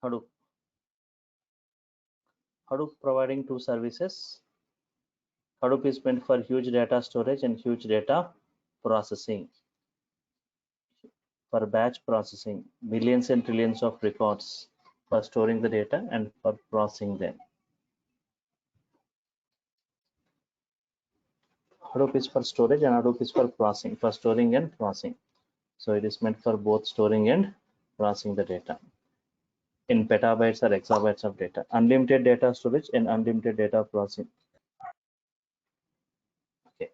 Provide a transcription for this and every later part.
Hadoop. Hadoop providing two services. Hadoop is meant for huge data storage and huge data processing. For batch processing, millions and trillions of records for storing the data and for processing them. Hadoop is for storage and Hadoop is for processing, for storing and processing. So it is meant for both storing and processing the data in petabytes or exabytes of data. Unlimited data storage and unlimited data processing. Okay.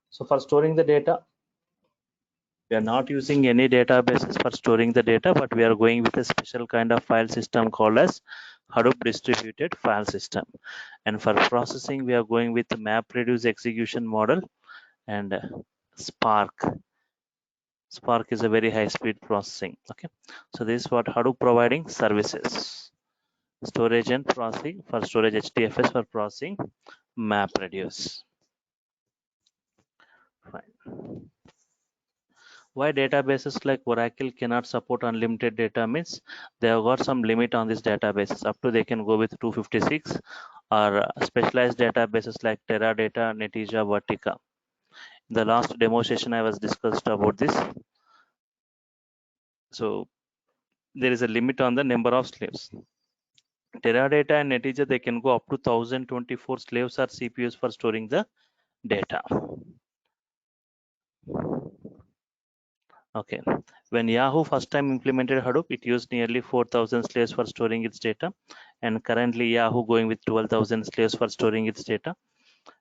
So for storing the data, we are not using any databases for storing the data, but we are going with a special kind of file system called as Hadoop distributed file system. And for processing, we are going with the MapReduce execution model and Spark. Spark is a very high speed processing. Okay, so this is what Hadoop providing services: storage and processing. For storage, HDFS; for processing, MapReduce. Fine. Why databases like Oracle cannot support unlimited data means they have got some limit on these databases. Up to they can go with 256, or specialized databases like Teradata, Netezza, Vertica. In the last demo session I was discussed about this. So there is a limit on the number of slaves. Teradata and Netezza, they can go up to 1024 slaves or CPUs for storing the data. Okay, when Yahoo first time implemented Hadoop, it used nearly 4,000 slaves for storing its data, and currently Yahoo going with 12,000 slaves for storing its data.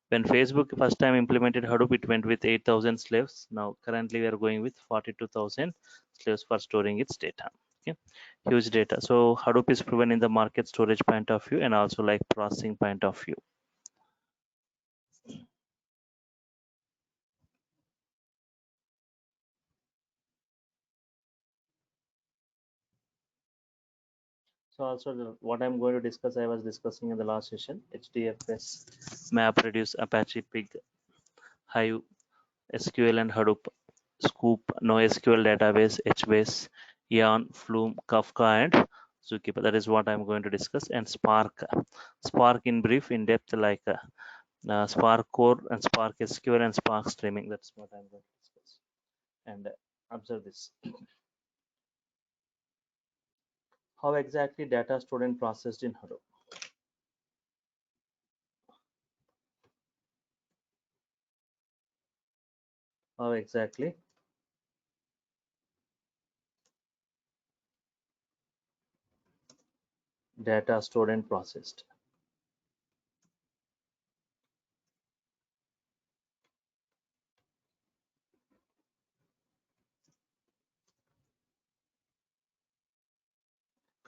When Facebook first time implemented Hadoop, it went with 8,000 slaves. Now currently we are going with 42,000 slaves for storing its data. Okay, huge data. So Hadoop is proven in the market storage point of view and also like processing point of view. So also what I'm going to discuss, I was discussing in the last session: HDFS, MapReduce, Apache Pig, Hive, SQL and Hadoop, Scoop, NoSQL database, HBase, Yarn, Flume, Kafka, and Zookeeper. That is what I'm going to discuss. And Spark. Spark in brief, in depth, like Spark Core and Spark SQL and Spark Streaming. That's what I'm going to discuss. And observe this. How exactly data stored and processed in Hadoop? How exactly data stored and processed?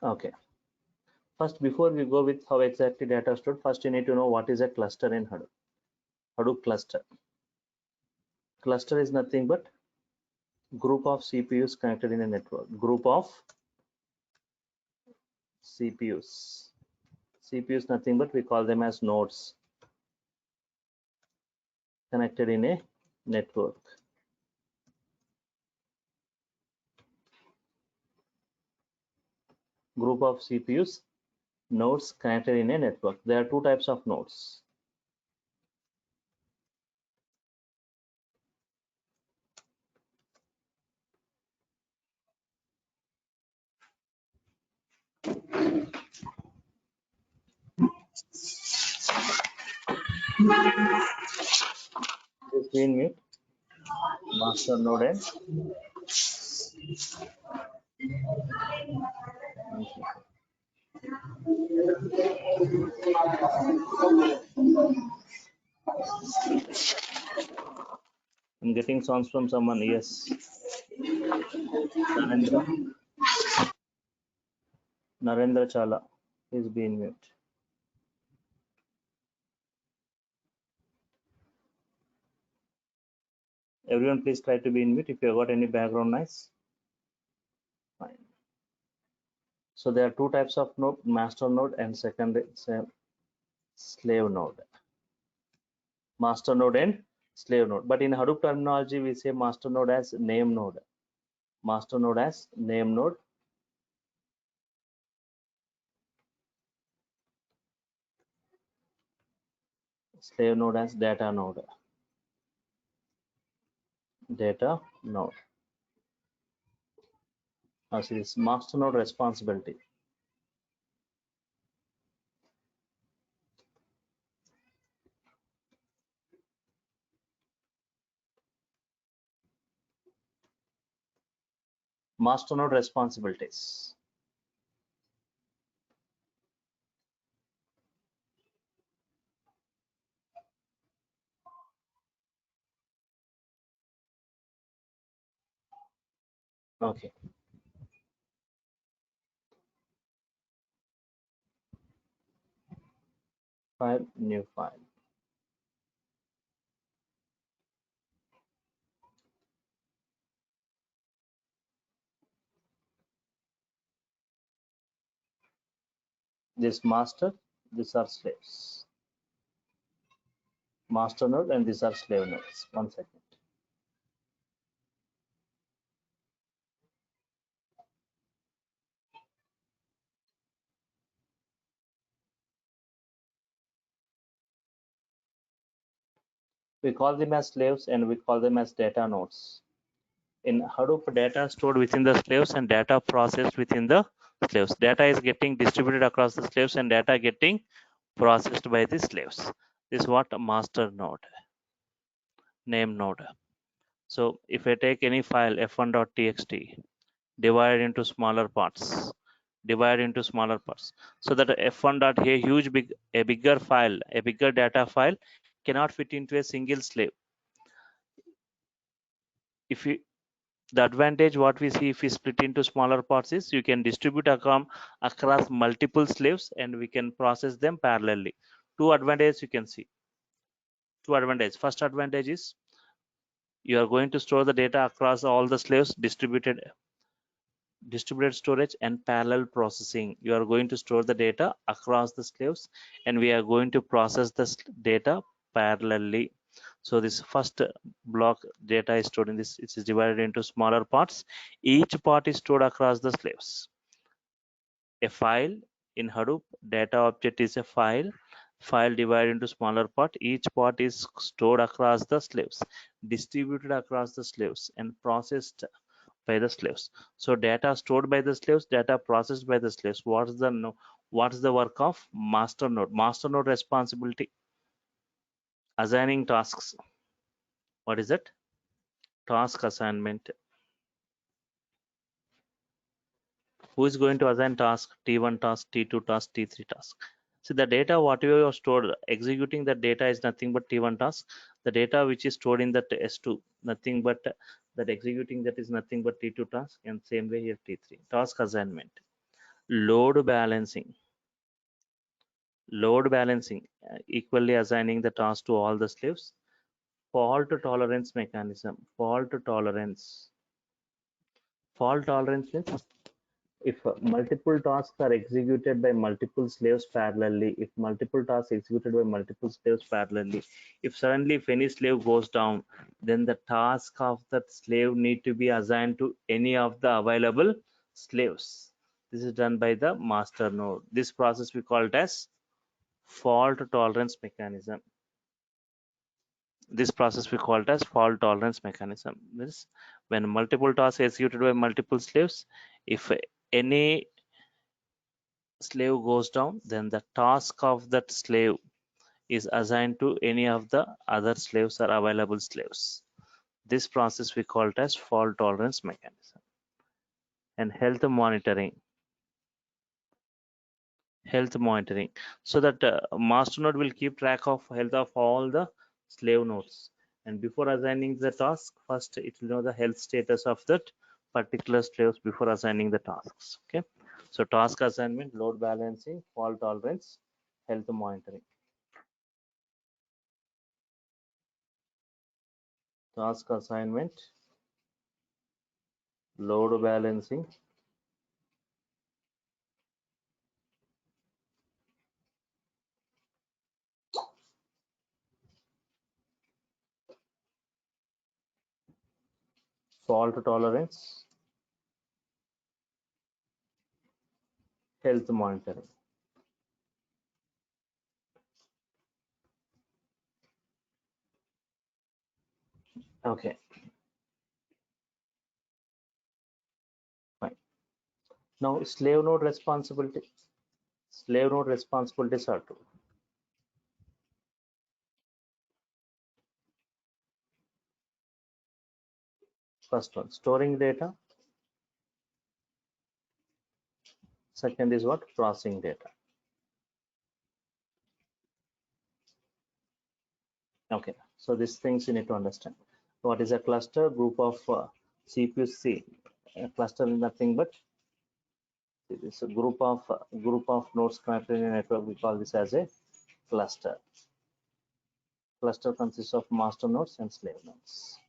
Okay. First, before we go with how exactly data stored, first you need to know what is a cluster in Hadoop. Hadoop cluster. Cluster is nothing but group of CPUs connected in a network. Group of CPUs. CPUs nothing but we call them as nodes connected in a network. Group of CPUs, nodes connected in a network. There are two types of nodes. This green mute, master node and I'm getting sounds from someone. Yes. Narendra. Narendra Chala is being mute. Everyone please try to be in mute if you have got any background noise. Fine. So there are two types of node, master node and secondary slave node. Master node and slave node. But in Hadoop terminology, we say master node as name node. Master node as name node slave node as data node. Data node. Now see this master node responsibility. Master node responsibilities. Okay. File, new file. This master, these are slaves. Master node and these are slave nodes. 1 second. We call them as slaves and we call them as data nodes. In Hadoop, data stored within the slaves and data processed within the slaves. Data is getting distributed across the slaves and data getting processed by the slaves. This is what a master node, name node. So if I take any file f1.txt, divide into smaller parts, so that f1 dot a bigger file, a bigger data file cannot fit into a single slave. If you, the advantage what we see if we split into smaller parts is you can distribute across multiple slaves and we can process them parallelly. Two advantages you can see. Two advantages. First advantage is you are going to store the data across all the slaves, distributed storage and parallel processing. You are going to store the data across the slaves and we are going to process this data parallelly. So this first block data is stored in this, it is divided into smaller parts. Each part is stored across the slaves. A file in Hadoop, data object is a file divided into smaller part. Each part is stored across the slaves, distributed across the slaves and processed by the slaves. So data stored by the slaves, data processed by the slaves. What is the work of master node? Master node responsibility, assigning tasks. What is it? Task assignment. Who is going to assign task? T1 task, T2 task, T3 task. So the data whatever you are stored, executing the data is nothing but T1 task. The data which is stored in that S2, nothing but that executing that is nothing but T2 task, and same way here T3. Task assignment. Load balancing. Equally assigning the task to all the slaves. Fault tolerance mechanism. Fault tolerance means if multiple tasks are executed by multiple slaves parallelly, if suddenly if any slave goes down, then the task of that slave need to be assigned to any of the available slaves. This is done by the master node. This process we call it as fault tolerance mechanism. This process we call it as fault tolerance mechanism. This when multiple tasks executed by multiple slaves, if any slave goes down, then the task of that slave is assigned to any of the other slaves or available slaves. This process we call it as fault tolerance mechanism. And health monitoring, so that master node will keep track of health of all the slave nodes, and before assigning the task, first it will know the health status of that particular slaves before assigning the tasks. Okay, so task assignment, load balancing, fault tolerance, health monitoring. Task assignment, load balancing, fault tolerance, health monitoring. Okay, fine. Now slave node responsibility. Slave node responsibilities are two. First one, storing data. Second is what? Processing data. Okay, so these things you need to understand. What is a cluster? Group of CPU-C. A cluster is nothing but it is a group of nodes connected in a network. We call this as a cluster. Cluster consists of master nodes and slave nodes.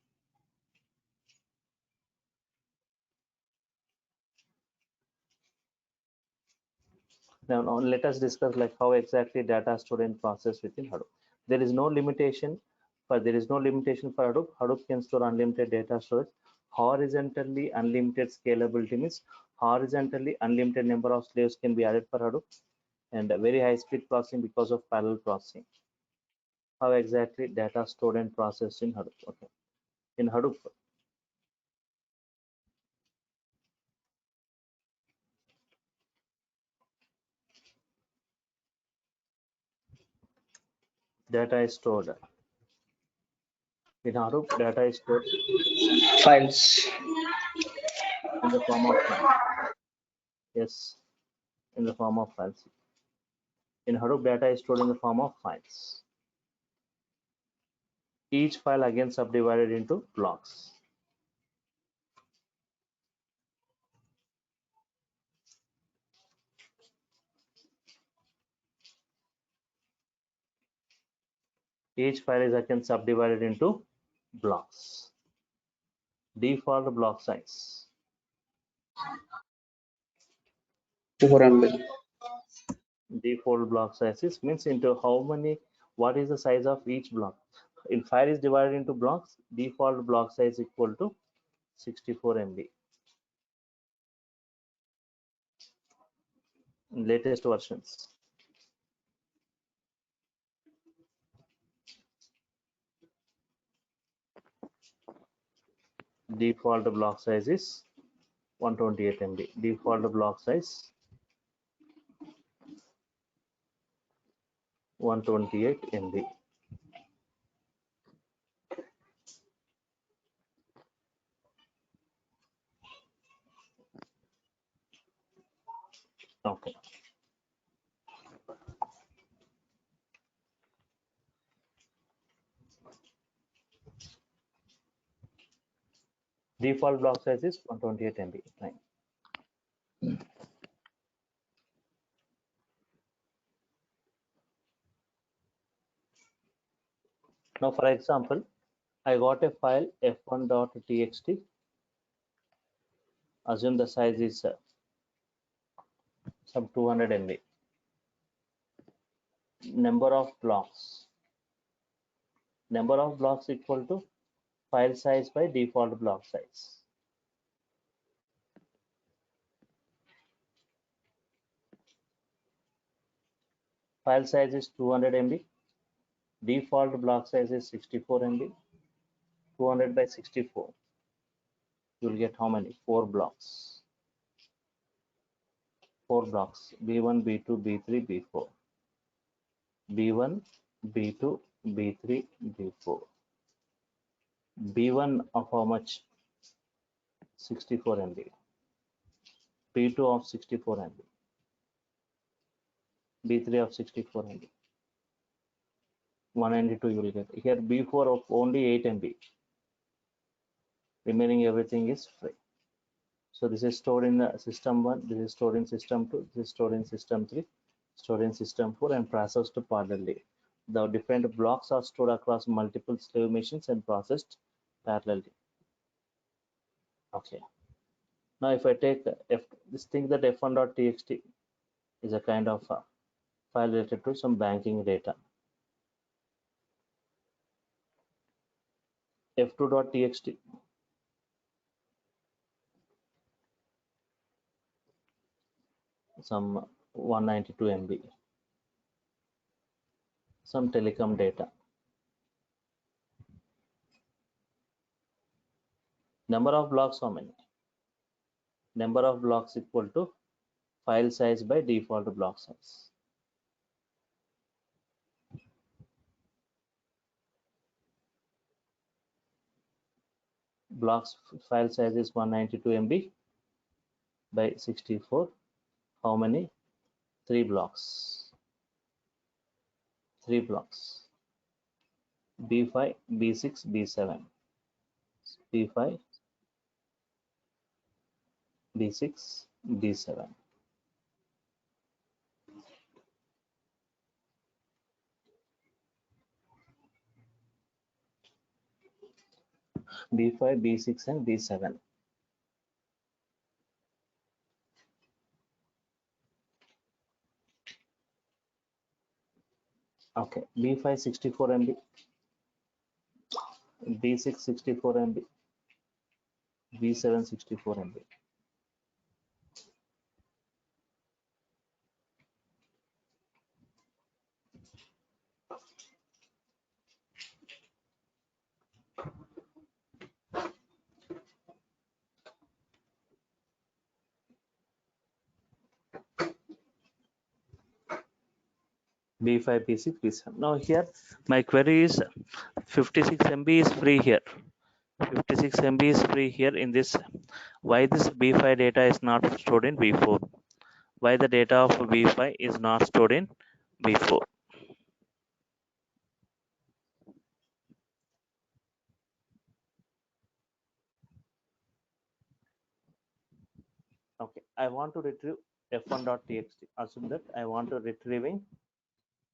Now let us discuss like how exactly data is stored and processed within Hadoop. There is no limitation for Hadoop. Hadoop can store unlimited data storage. Horizontally unlimited scalability means horizontally unlimited number of slaves can be added for Hadoop, and a very high speed processing because of parallel processing. How exactly data stored and processed in Hadoop? Okay, in Hadoop, data is stored in Hadoop. Data is stored Files. in the form of files. Yes, in the form of files. In Hadoop, data is stored in the form of files. Each file again subdivided into blocks. Each file is again subdivided into blocks. Default block size. 4 MB. Default block sizes means into how many, what is the size of each block. In file is divided into blocks, default block size equal to 64 MB. Latest versions. Default block size is 128 MB. Default block size 128 MB. Okay. Default block size is 128 MB. Fine. Now, for example, I got a file f1.txt. Assume the size is some 200 MB. Number of blocks. Number of blocks equal to file size by default block size. File size is 200 MB. Default block size is 64 MB. 200 by 64. You will get how many? 4 blocks. 4 blocks. B1, B2, B3, B4. B1, B2, B3, B4. B1 of how much? 64 MB. B2 of 64 MB. B3 of 64 MB. 192 you will get. Here B4 of only 8 MB. Remaining everything is free. So this is stored in the system 1, this is stored in system 2, this is stored in system 3, stored in system 4 and processed parallelly. The different blocks are stored across multiple slave machines and processed parallelly. Okay. Now if I take this thing that f1.txt is a kind of file related to some banking data. f2.txt some 192 MB, some telecom data. Number of blocks, how many? Number of blocks equal to file size by default block size. Blocks file size is 192 MB by 64. How many? 3 blocks. 3 blocks. B5, B6, B7. B5, B6, B7. B5, B6, and B7. Okay, B5 64 MB, B6 64 MB, B7 64 MB. B5, B6, B7. Now here my query is 56 MB is free here. 56 MB is free here in this. Why this B5 data is not stored in B4? Why the data of B5 is not stored in B4? Okay, I want to retrieve f1.txt. Assume that I want to retrieving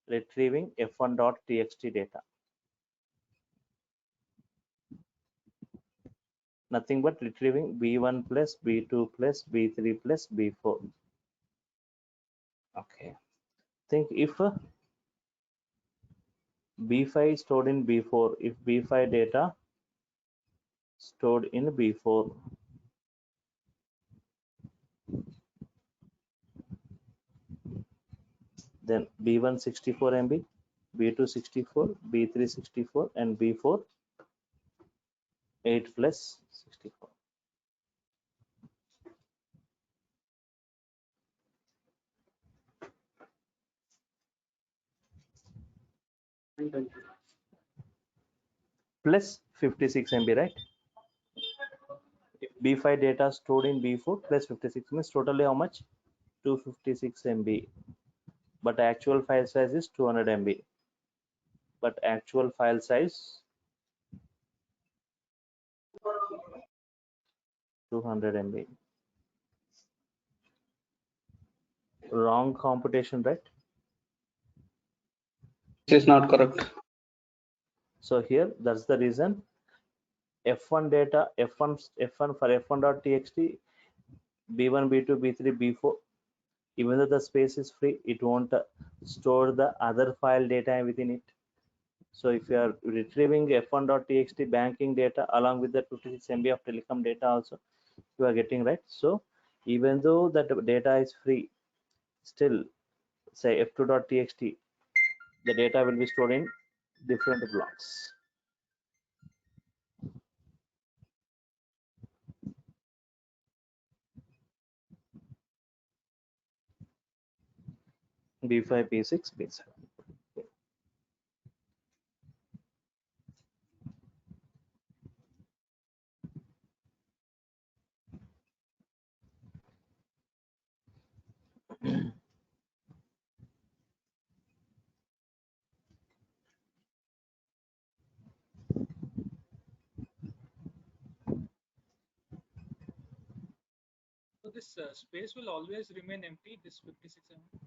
f1.txt data. Nothing but retrieving b1 plus b2 plus b3 plus b4. Okay, think if b5 is stored in b4, if b5 data stored in b4, then b1 64 MB, b2 64, b3 64, and b4 8 plus 64. Plus 56 MB, right? If b5 data stored in b4 plus 56 means totally how much? 256 MB. But actual file size is 200 MB. But actual file size 200 MB. Wrong computation, right? This is not correct. So here that's the reason f1 data, f1 for f1.txt, b1, b2, b3, b4, even though the space is free, it won't store the other file data within it. So if you are retrieving f1.txt banking data along with the 56 MB of telecom data also, you are getting, right? So even though that data is free, still say f2.txt, the data will be stored in different blocks. B5, B6, B7. So this space will always remain empty, this 56 MB.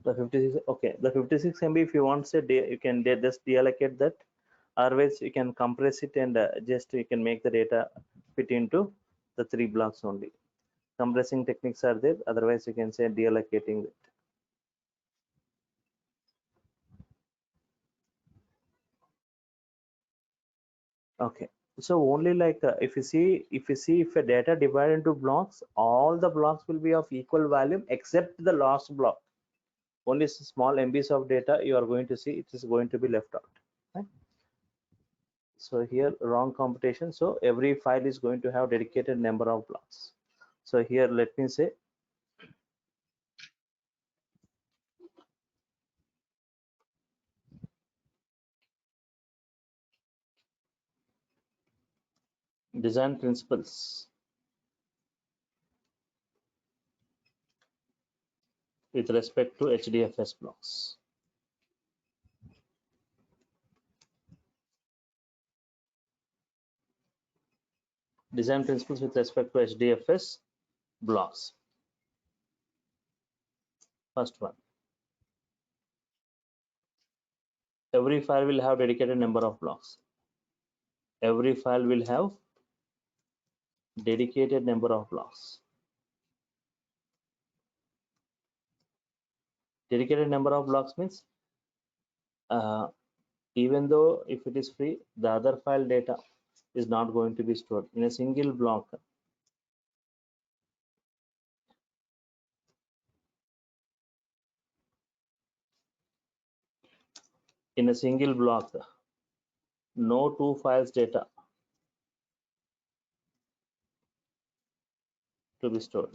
The 56, okay, the 56 MB, if you want, say, you can just deallocate that. Otherwise, you can compress it and just you can make the data fit into the 3 blocks only. Compressing techniques are there. Otherwise, you can say deallocating it. Okay, so only like if you see if a data divided into blocks, all the blocks will be of equal volume except the last block. Only small MBs of data you are going to see, it is going to be left out, right? So here wrong computation. So every file is going to have dedicated number of blocks. So here let me say design principles with respect to HDFS blocks. Design principles with respect to HDFS blocks. First one, every file will have dedicated number of blocks. Every file will have dedicated number of blocks. Dedicated number of blocks means even though if it is free, the other file data is not going to be stored in a single block. In a single block, no two files data to be stored.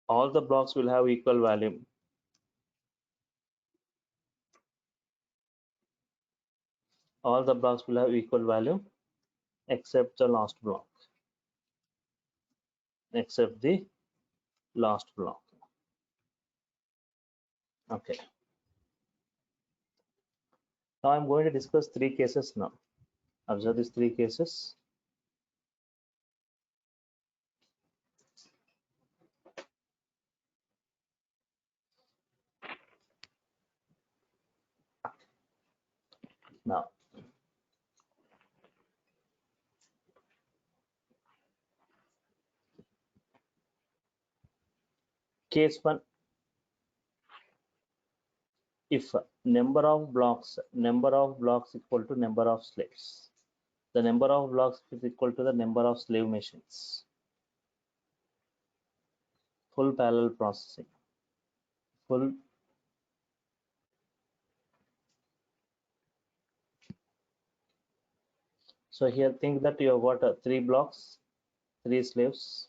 All the blocks will have equal volume. All the blocks will have equal volume except the last block. Except the last block. Okay. Now I'm going to discuss three cases now. Observe these three cases. Now, case one, if number of blocks equal to number of slaves, the number of blocks is equal to the number of slave machines. Full parallel processing. Full So here think that you have got three blocks, three slaves.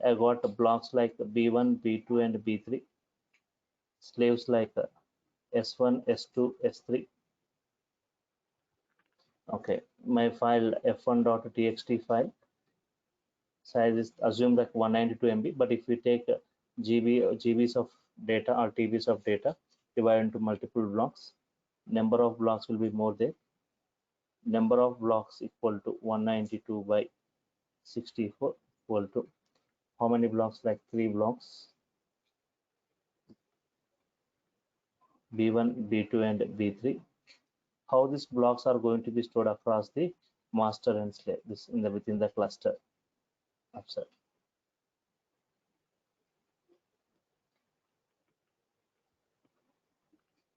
I got blocks like B1, B2, and B3. Slaves like S1, S2, S3. Okay, my file f1.txt file size is assumed like 192 MB, but if we take GBs of data or TBs of data divided into multiple blocks, number of blocks will be more there. Number of blocks equal to 192 by 64 equal to how many blocks? Like three blocks, B1, B2, and B3. How these blocks are going to be stored across the master and slave, this in the within the cluster. Observe.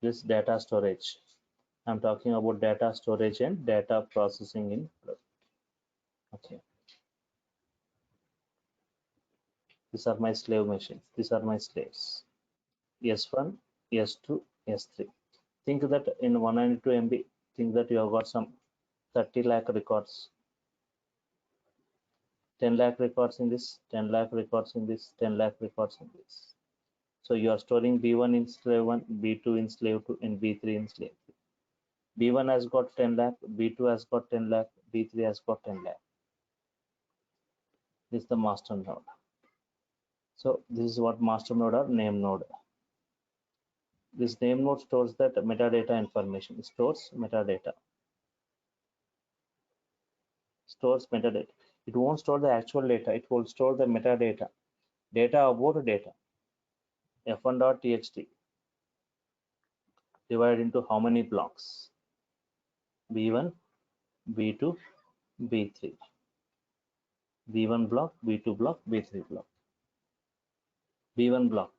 This data storage. I'm talking about data storage and data processing in. Okay. These are my slave machines. These are my slaves. S1, S2, S3. Think that in 192 MB, think that you have got some 30 lakh records, 10 lakh records in this, 10 lakh records in this, 10 lakh records in this. So you are storing B1 in slave 1, B2 in slave 2, and B3 in slave 3. B1 has got 10 lakh, B2 has got 10 lakh, B3 has got 10 lakh. This is the master node. So this is what master node or name node. This name node stores that metadata information. It stores metadata. Stores metadata. It won't store the actual data. It will store the metadata. Data about data. f1.txt divided into how many blocks? B1, B2, B3. B1 block, B2 block, B3 block. B1 block.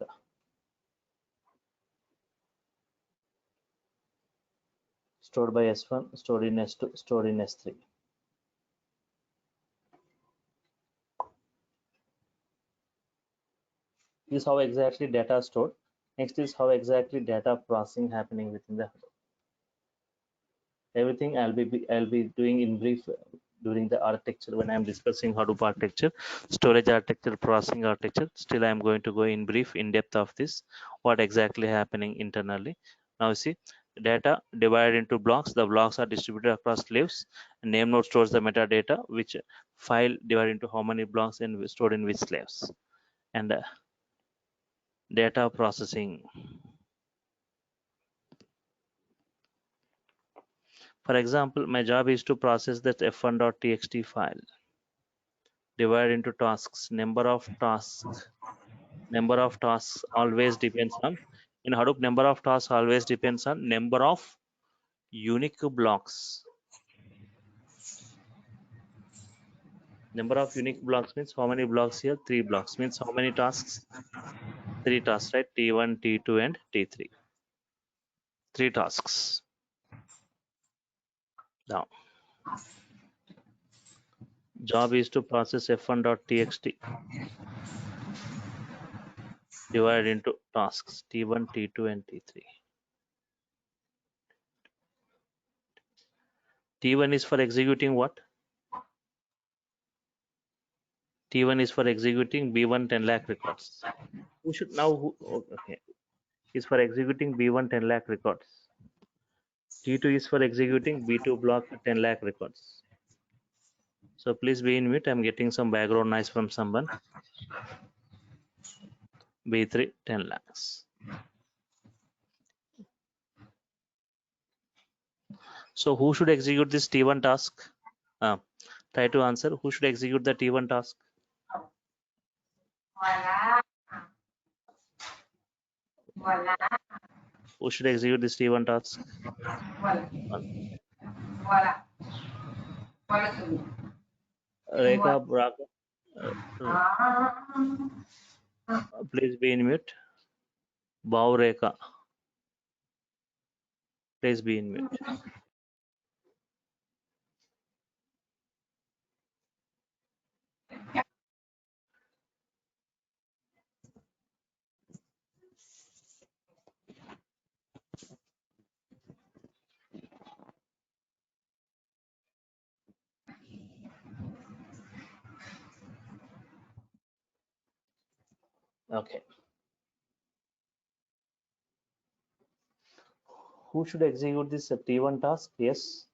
Stored by S1, stored in S2, stored in S3. This is how exactly data is stored. Next is how exactly data processing happening within the Hadoop. Everything I'll be doing in brief during the architecture when I'm discussing Hadoop architecture, storage architecture, processing architecture. Still, I'm going to go in brief, in depth of this, what exactly happening internally. Now see, data divided into blocks. The blocks are distributed across slaves. Name node stores the metadata, which file divided into how many blocks and stored in which slaves. And data processing. For example, my job is to process that f1.txt file. Divide into tasks. Number of tasks always depends on, in Hadoop, number of tasks always depends on number of unique blocks. Number of unique blocks means how many blocks here? 3 blocks. Means how many tasks? 3 tasks, right? T1, T2 and T3. 3 tasks. Now job is to process f1.txt divided into tasks T1, T2 and T3. T1 is for executing what? T1 is for executing B1 10 lakh records. Who should now, okay, is for executing B1 10 lakh records. T2 is for executing B2 block 10 lakh records. So please be in mute. I'm getting some background noise from someone. B3 10 lakhs. So who should execute this T1 task? Try to answer. Who should execute the T1 task? Who should execute this T1 task? Rekha, Raka, please be in mute. Bhav Rekha, please be in mute. Okay. Who should execute this T1 task? Yes.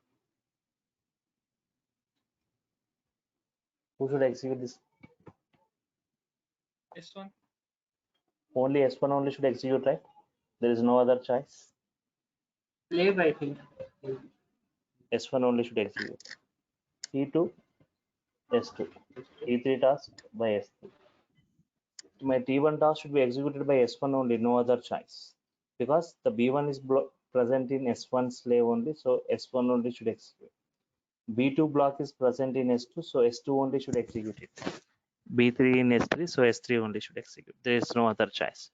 Who should execute this? S1. Only S1 only should execute, right? There is no other choice. Slave, I think. S1 only should execute. T2, S2. T3 task by S3. My T1 task should be executed by S1 only, no other choice. Because the B1 is present in S1 slave only, so S1 only should execute. B2 block is present in S2, so S2 only should execute it. B3 in S3, so S3 only should execute. There is no other choice.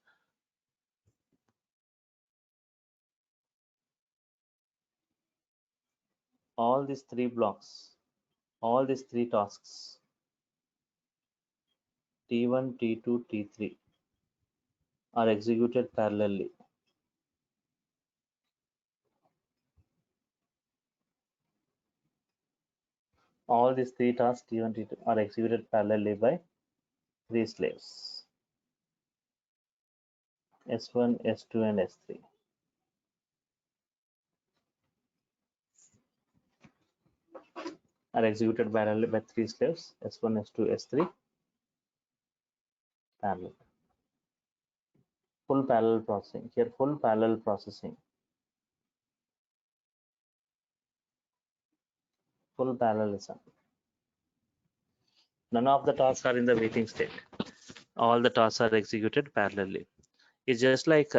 All these 3 blocks, all these 3 tasks, T1, T2, T3 are executed parallelly. All these 3 tasks, T1, T2, are executed parallelly by 3 slaves, S1, S2, and S3. Are executed parallelly by 3 slaves, S1, S2, S3, parallel. Full parallel processing. Here, full parallel processing. Full parallelism. None of the tasks are in the waiting state. All the tasks are executed parallelly. It's just like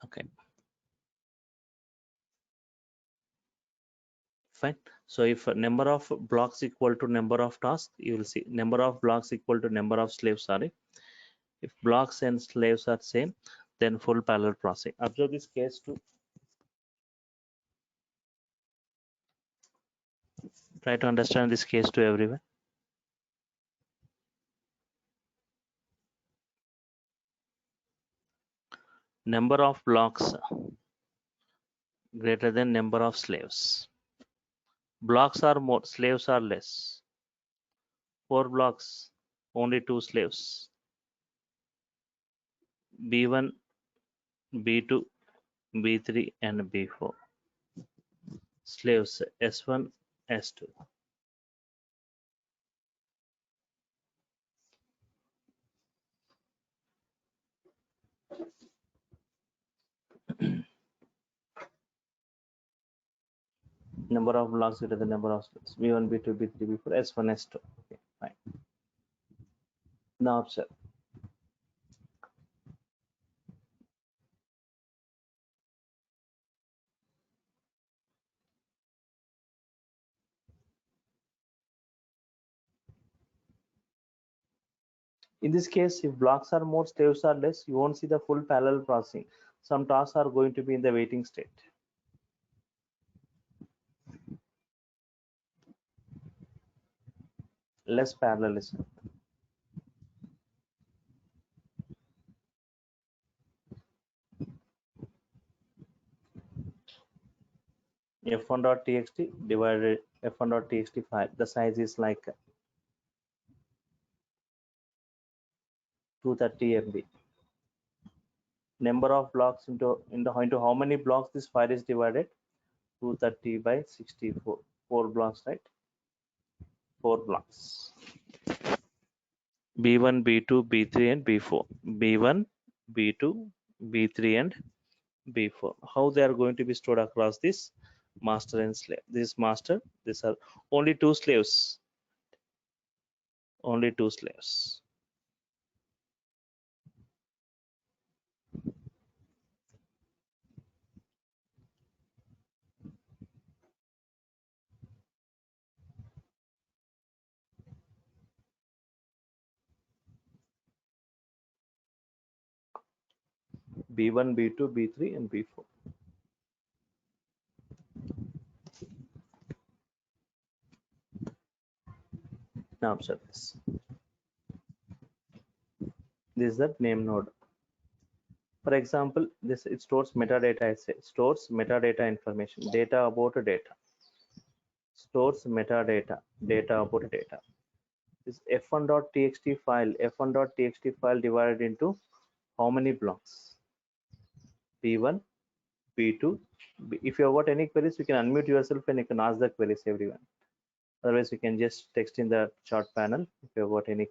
okay, fine. So if number of blocks equal to number of tasks, you will see number of blocks equal to number of slaves. Sorry, if blocks and slaves are same, then full parallel processing. Observe this case too. Try to understand this case to everyone. Number of blocks greater than number of slaves. Blocks are more, slaves are less. 4 blocks, only 2 slaves. B1, B2, B3 and B4. Slaves S1, S2. Number of blocks greater than number of slaves. B1, B2, B3, B4, S1, S2. Okay, fine. Now observe. In this case, if blocks are more, slaves are less, you won't see the full parallel processing. Some tasks are going to be in the waiting state. Less parallelism. F1.txt divided F1.txt file. The size is like 230 MB. Number of blocks into how many blocks this file is divided? 230 by 64. 4 blocks, right? 4 blocks. B1, B2, B3 and B4. B1, B2, B3 and B4. How they are going to be stored across this master and slave? This is master. These are only 2 slaves. Only 2 slaves. B1, B2, B3 and B4. Now observe this. This is the name node. For example, this it stores metadata. I say stores metadata information, data about data. Stores metadata, data about data. This f1.txt file, f1.txt file divided into how many blocks? B1, B2. If you have got any queries, you can unmute yourself and you can ask the queries, everyone. Otherwise, you can just text in the chat panel if you have got any.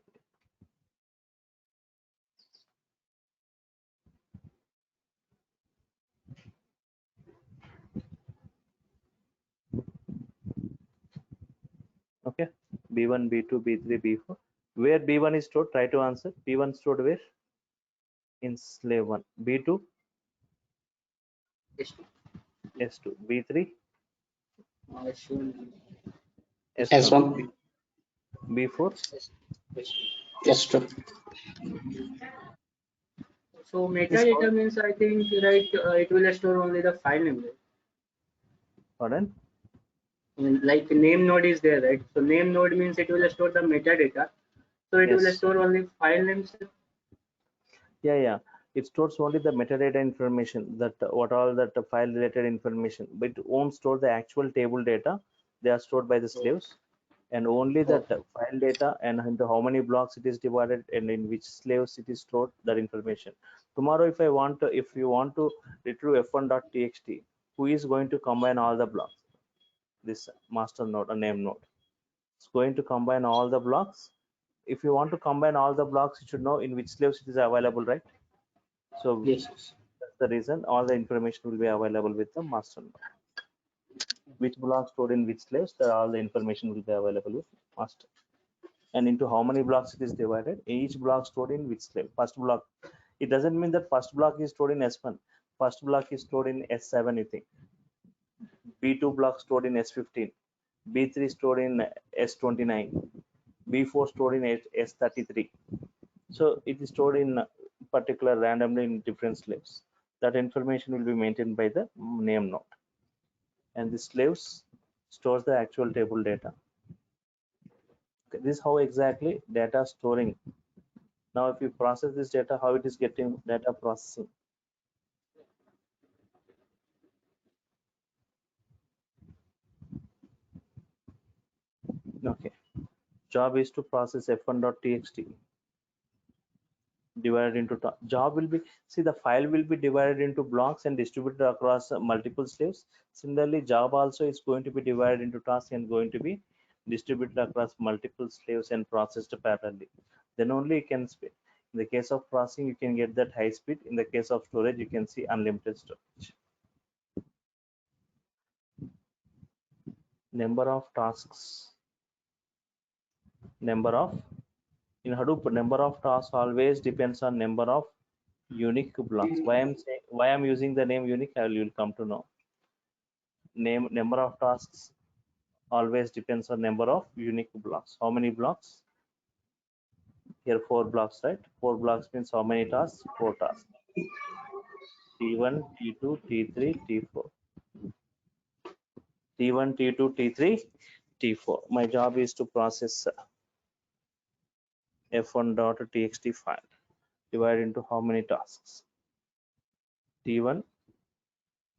Okay, B1, B2, B3, B4. Where B1 is stored, try to answer. B1 stored where? In slave 1. B2, S2. S2. B3, S1. S1. S1. B4, S2. So this metadata called, means I think right it will store only the file name. Right? pardon? Like name node is there, right? So name node means it will store the metadata. So it will Yes. store only file names. Yeah. It stores only the metadata information, that what all that file related information, but it won't store the actual table data. They are stored by the slaves, and only that Okay. file data and into how many blocks it is divided and in which slaves it is stored, that information. Tomorrow, if you want to retrieve f1.txt, who is going to combine all the blocks? This master node, a name node. It's going to combine all the blocks. If you want to combine all the blocks, you should know in which slaves it is available, right? So Yes. that's the reason all the information will be available with the master node. Which block stored in which slaves, that all the information will be available with master. And into how many blocks it is divided, each block stored in which slave. First block, it doesn't mean that first block is stored in S1. First block is stored in S7, you think. B2 block stored in S15. B3 stored in S29. B4 stored in S33. So it is stored in particular randomly in different slaves. That information will be maintained by the name node. And the slaves stores the actual table data. Okay, this is how exactly data storing. Now, if you process this data, how it is getting data processing? Okay. Job is to process f1.txt divided into job will be, see, the file will be divided into blocks and distributed across multiple slaves. Similarly, job also is going to be divided into tasks and going to be distributed across multiple slaves and processed parallelly. Then only you can speed. In the case of processing, you can get that high speed. In the case of storage, you can see unlimited storage. Number of tasks. Number of, in Hadoop, number of tasks always depends on number of unique blocks. Why I'm using the name unique, you'll come to know. Number of tasks always depends on number of unique blocks. How many blocks? Here 4 blocks, right? 4 blocks means how many tasks? 4 tasks. T1, T2, T3, T4. T1, T2, T3, T4. My job is to process f1.txt file divided into how many tasks? T1,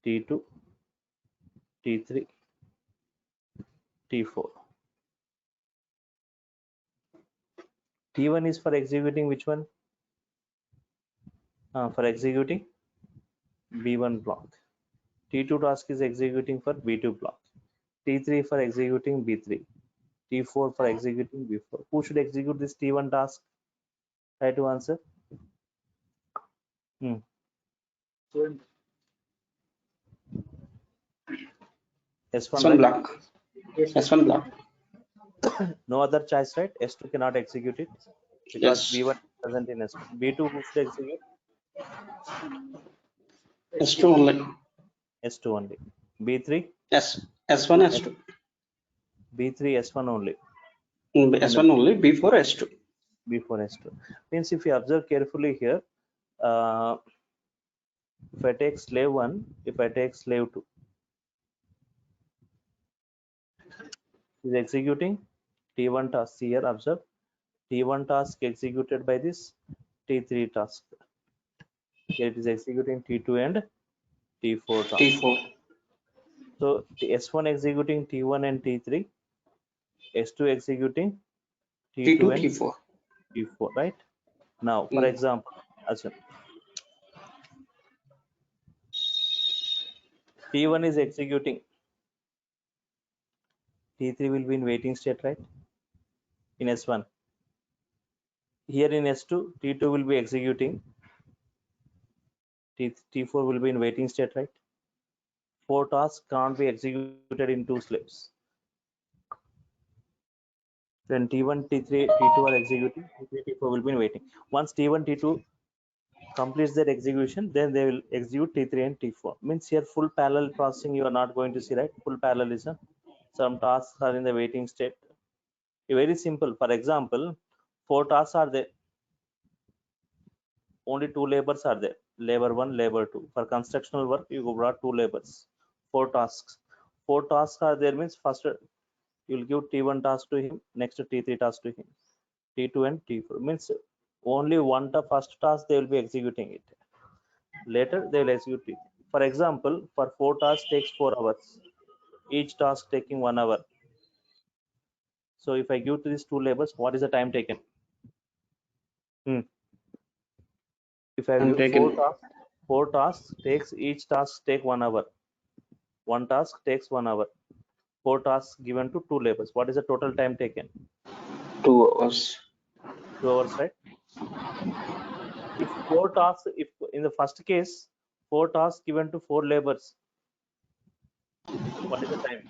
T2, T3, T4. T1 is for executing which one? For executing B1 block. T2 task is executing for B2 block. T3 for executing B3. T4 for executing B4. Who should execute this T1 task? Try to answer. So S1, S1 right? block. yes, S1 block. No other choice, right? S2 cannot execute it because Yes. B1 is present in S1. B2 who should execute? S2 only. S2 only. B3? S1 S2. B3 S1 only. S1 only. B4 S2. B4 S2. Means if you observe carefully here, if I take slave 1, if I take slave 2, is executing T1 task. Here observe T1 task executed by this T3 task. Here it is executing T2 and T4 task. T4. So S1 executing T1 and T3, S2 executing T2 T2 and T4. T4, right? Now, for example, assume T1 is executing, T3 will be in waiting state, right? In S1. Here in S2, T2 will be executing, T4 will be in waiting state, right? 4 tasks can't be executed in 2 slaves. When T1, T3, T2 are executing, T3, T4 will be in waiting. Once T1, T2 completes their execution, then they will execute T3 and T4. Means here full parallel processing you are not going to see, right? Full parallelism. Some tasks are in the waiting state. Very simple. For example, 4 tasks are there. Only 2 labors are there. Labor 1, labor 2. For constructional work, you brought 2 labors. 4 tasks. 4 tasks are there means first you will give T1 task to him, next T3 task to him. T2 and T4 means only first task they will be executing it. Later they will execute it. For example, for 4 tasks takes 4 hours. Each task taking 1 hour. So if I give to these 2 labors, what is the time taken? If I give 4 tasks takes, each task take 1 hour. 1 task takes 1 hour. 4 tasks given to 2 labors. What is the total time taken? 2 hours. 2 hours, right? If 4 tasks, if in the first case 4 tasks given to 4 labors, what is the time?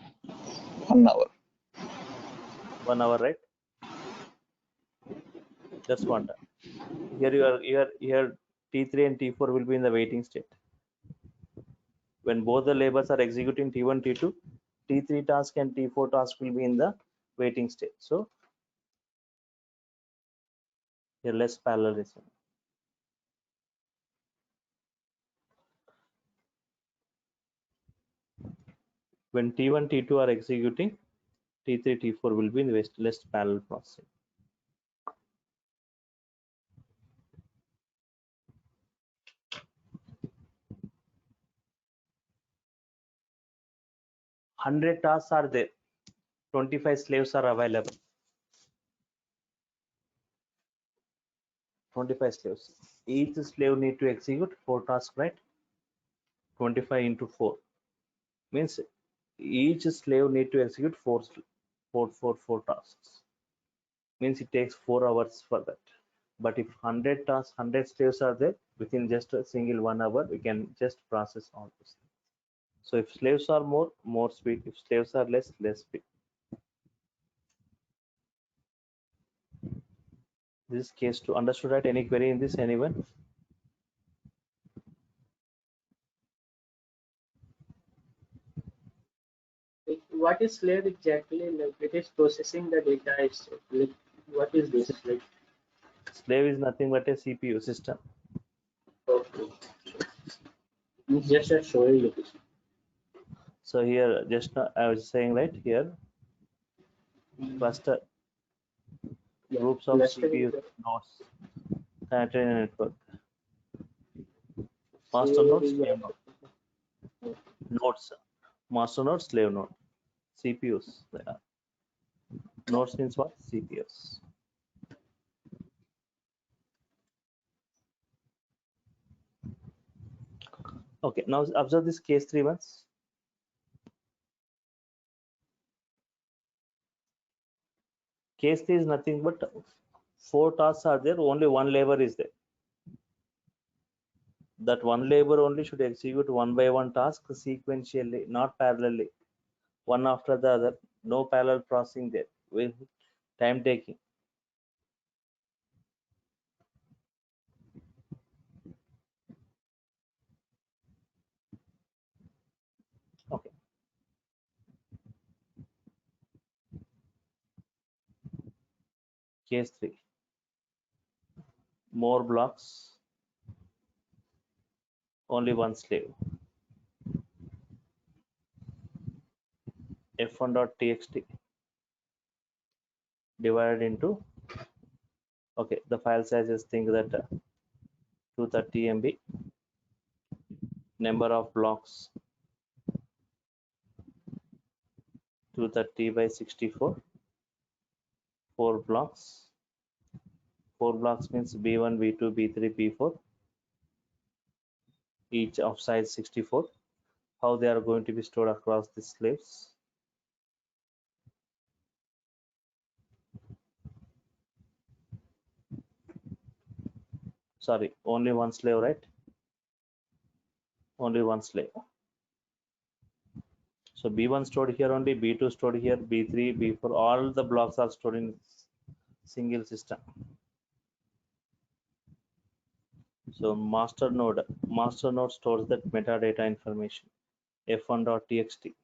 1 hour. 1 hour, right? That's one time. Here T3 and T4 will be in the waiting state. When both the labors are executing T1, T2, T3 task and T4 task will be in the waiting state. So here less parallelism. When T1, T2 are executing, T3, T4 will be in the less parallel processing. Hundred tasks are there. 25 slaves are available. 25 slaves. Each slave need to execute 4 tasks, right? 25 into 4 means each slave need to execute 4 tasks. Means it takes 4 hours for that. But if 100 tasks, 100 slaves are there, within just a single 1 hour, we can just process all those things. So if slaves are more speed. If slaves are less speed. This is case 2. Understood, right? Any query in this, anyone? What is slave exactly? Like it is processing the data. Is like what is this? Like Slave is nothing but a CPU system. okay. It's just a showing location. So here, just now I was saying right here, cluster Yeah. groups of Clustering CPU the nodes connected in a network. Master node, slave node. Nodes, master node, slave node. CPUs. They are. Nodes means what? CPUs. Okay, now observe this case 3 once. Case 3 is nothing but 4 tasks are there, only one labor is there. That one labor only should execute one by one task sequentially, not parallelly, one after the other. No parallel processing there with time taking. Okay. Case 3. More blocks, only one slave. f1.txt divided into, okay, the file size is think that 230 MB. Number of blocks 230 by 64. 4 blocks. 4 blocks means B1, B2, B3, B4. Each of size 64. How they are going to be stored across the slaves? Sorry, only one slave, right? Only one slave. So B1 stored here only, B2 stored here, B3, B4, all the blocks are stored in single system. So master node stores that metadata information. f1.txt.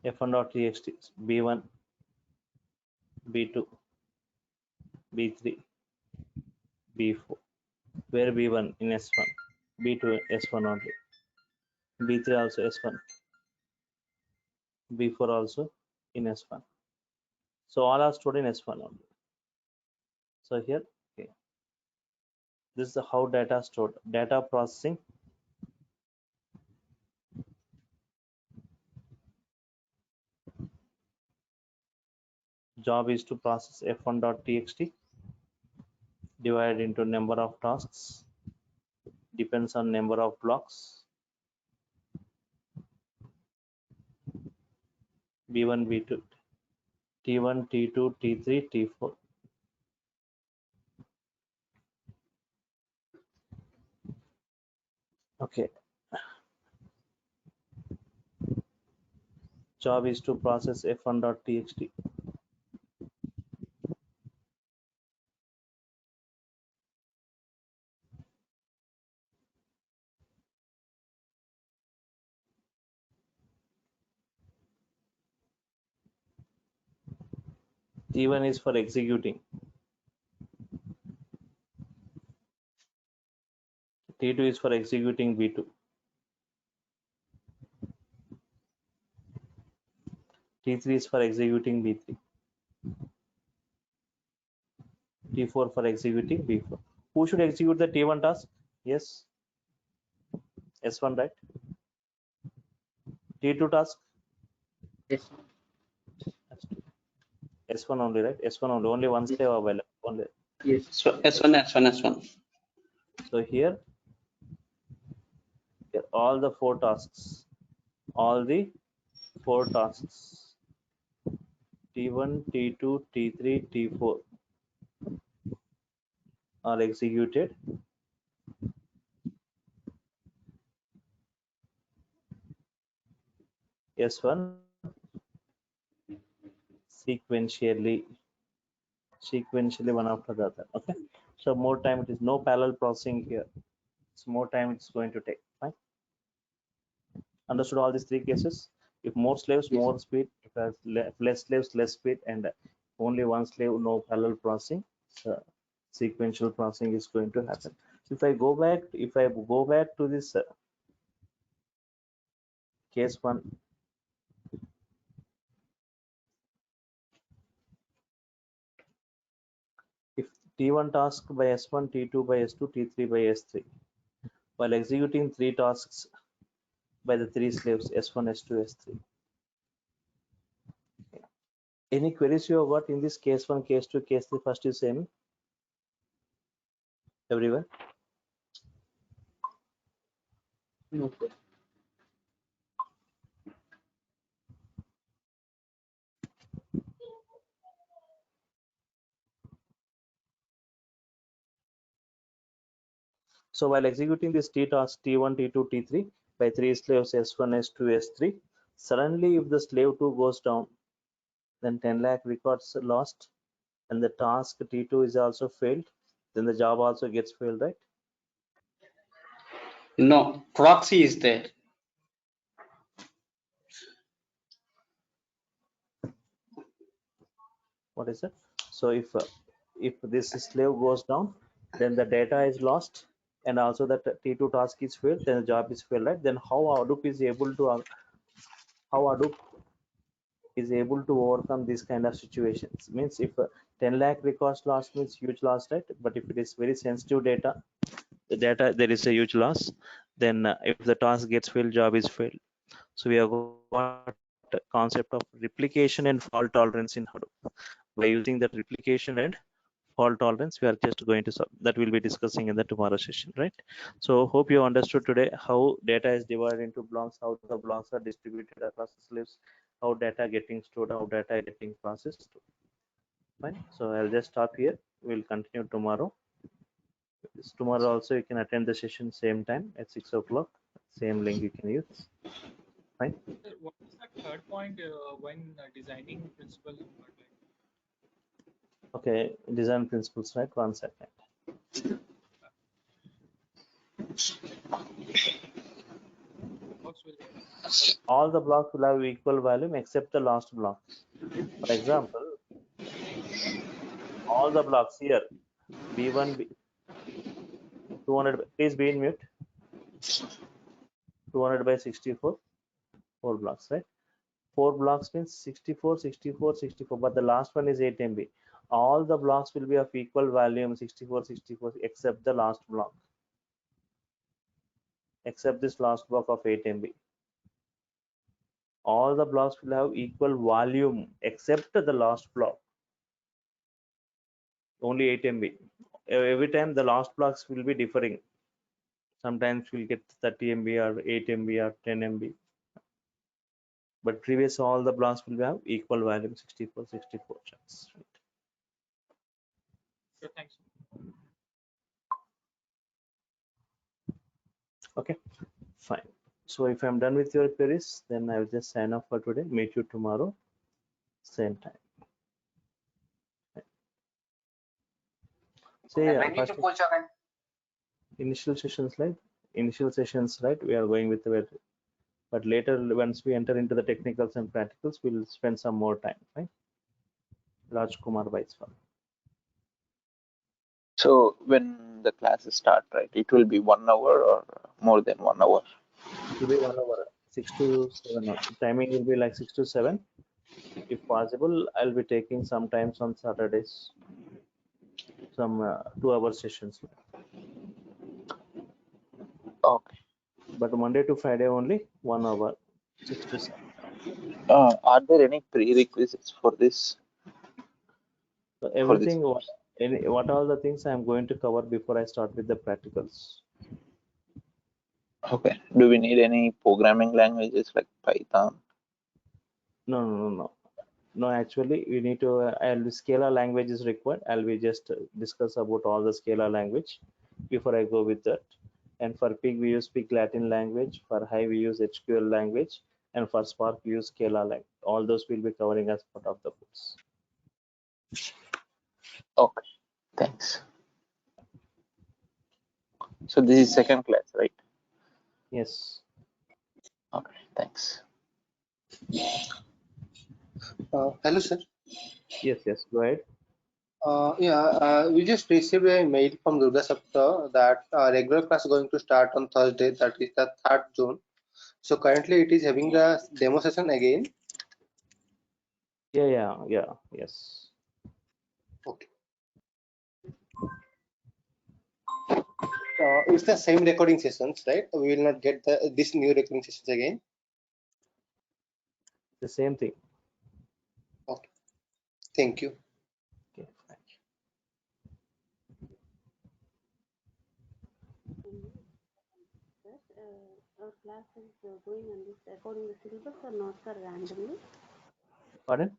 f1.txt B1, B2, B3, B4. Where B1 in S1, B2 S1 only, B3 also S1, B4 also in S1. So all are stored in S1 only. So here, okay, this is how data stored. Data processing. Job is to process f1.txt divided into number of tasks, depends on number of blocks, B1, B2, T1, T2, T3, T4. Okay. Job is to process f1.txt. T1 is for executing. T2 is for executing B2. T3 is for executing B3. T4 for executing B4. Who should execute the T1 task? Yes. S1, right? T2 task. Yes. S1 only, right? S1 only. Only one slave available. Only. Yes. So S1, S1, S1. So here all the four tasks, all the four tasks, T1, T2, T3, T4 are executed. S1 sequentially one after the other. Okay, so more time, it is no parallel processing here. So more time it's going to take. Fine. Understood all these three cases? If more slaves, Yes. more speed. If has less slaves, less speed, and only one slave, no parallel processing. So sequential processing is going to happen. So if I go back to this case one, if T1 task by S1, T2 by S2, T3 by S3, while executing three tasks by the three slaves S1, S2, S3. Any queries you have got in this case one, case two, case three? First is same, everyone. No, sir. So while executing this T task T1, T2, T3 by three slaves S1, S2, S3, suddenly if the slave 2 goes down, then 10 lakh records are lost, and the task T2 is also failed, then the job also gets failed, right? No, proxy is there. What is it? So if this slave goes down, then the data is lost, and also that T2 task is failed, then the job is failed, right? Then how Hadoop is able to overcome these kind of situations? Means if 10 lakh records lost means huge loss, right? But if it is very sensitive data, the data there is a huge loss. Then if the task gets failed, job is failed. So we have got the concept of replication and fault tolerance in Hadoop. By using that replication and fault tolerance, we are just going to solve that. We'll be discussing in the tomorrow session, right? So hope you understood today how data is divided into blocks, how the blocks are distributed across the slaves, how data getting stored, how data getting processed. Fine. So I'll just stop here. We'll continue tomorrow. Tomorrow also you can attend the session same time at 6 o'clock. Same link you can use. Fine. Sir, what is that third point when designing principal hardware? Okay, design principles, right? 1 second. Blocks will have All the blocks will have equal volume except the last block. For example, all the blocks here, B1, B, 200, please be in mute, 200 by 64, 4 blocks, right? 4 blocks means 64, 64, 64, but the last one is 8 MB. All the blocks will be of equal volume, 64, 64, except the last block, except this last block of 8 MB. All the blocks will have equal volume except the last block, only 8 MB. Every time the last blocks will be differing. Sometimes we'll get 30 MB or 8 MB or 10 MB. But previous all the blocks will have equal volume, 64, 64 chunks. Right? sure, thanks. Okay, fine. So if I'm done with your queries, then I will just sign off for today. Meet you tomorrow, same time. Say first initial sessions, right? Initial sessions, right? We are going with the, but later once we enter into the technicals and practicals, we'll spend some more time, right? Raj Kumar Vaiswal. So when the classes start, right, it will be 1 hour or more than 1 hour. It will be 1 hour, 6 to 7. Timing will be like 6 to 7. If possible, I'll be taking sometimes on Saturdays, some 2 hour sessions. Okay. But Monday to Friday only 1 hour, 6 to 7. Are there any prerequisites for this? So For this? everything, what all the things I'm going to cover before I start with the practicals. Okay. Do we need any programming languages like Python? No, actually, we need to, Scala language is required. I'll be just discuss about all the Scala language before I go with that. And for Pig, we use Pig Latin language. For Hive, we use SQL language. And for Spark, we use Scala language. All those will be covering as part of the course. Okay. Thanks. So this is second class, right? Yes. Okay. Thanks. Hello, sir. Yes. Go ahead. We just received a mail from Durga Sapta that regular class is going to start on Thursday, that is the 3rd June. So currently it is having the demo session again. Yeah. Yes. Okay. It's the same recording sessions, right? We will not get this new recording sessions again. The same thing. Okay. Thank you. Okay. Fine. Our class is going on this according to syllabus or not, sir, randomly? Pardon?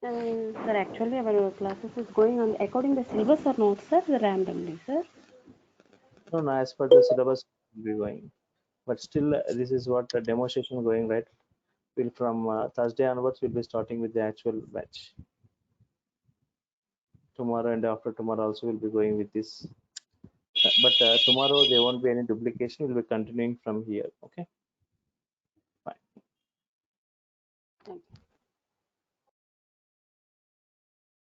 Sir, actually our classes is going on according to syllabus or not, sir, randomly, sir? No, as per the syllabus will be going. But still, this is what the demo session going, right? Will from Thursday onwards, we'll be starting with the actual batch. Tomorrow and after tomorrow also we'll be going with this. But tomorrow there won't be any duplication. We'll be continuing from here. Okay. Fine. Thank you.